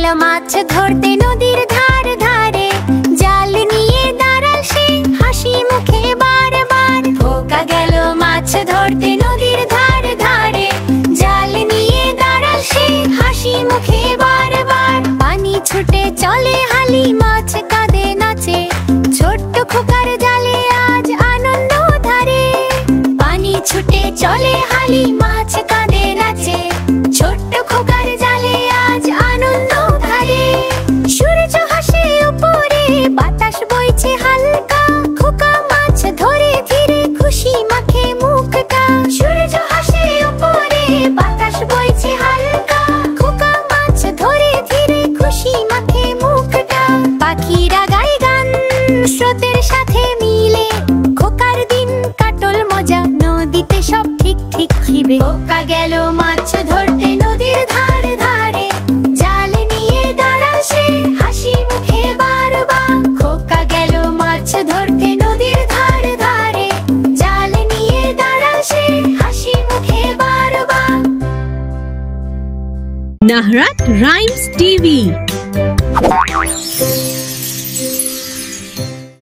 গেল মাছ ধরতে নদীর ধার ধারে, জাল নিয়ে দাঁড়াল সে হাসি মুখে বারবার। খোকা গেল মাছ ধরতে নদীর ধার ধারে, জাল নিয়ে দাঁড়াল সে হাসি মুখে বারবার। পানি ছুটে চলে হালি, মাছ কাঁদে নাচে, ছোট্ট খোকার জালে আজ আনন্দ ধারে। পানি ছুটে চলে হালি, মাছ কাঁদে নাচে, ছোট্ট খোকার জালে আজ আনন্দ ধারে। সূর্য হাসে উপরে, বাতাস বইছে হালকা, খোকা মাছ ধরে ধীরে খুশি মাখে মুখটা। সূর্য হাসে উপরে, বাতাস বইছে হালকা, খোকা মাছ ধরে ধীরে খুশি মাখে মুখটা। পাখিরা গায় গান স্রোতের সাথে মিলে, খোকার দিন কাটল মজা, নদীতে সব ঠিক ঠিক খিবে। খোকা গেল মাছ ধরতে নদীর ধারে ধারে, জাল নিয়ে দাঁড়াল সে হাসি মুখে বারবার। খোকা গেল মাছ ধরতে নদীর ধারে ধারে, জাল নিয়ে দাঁড়াল সে হাসি মুখে বারবার। Nahrat Rhymes TV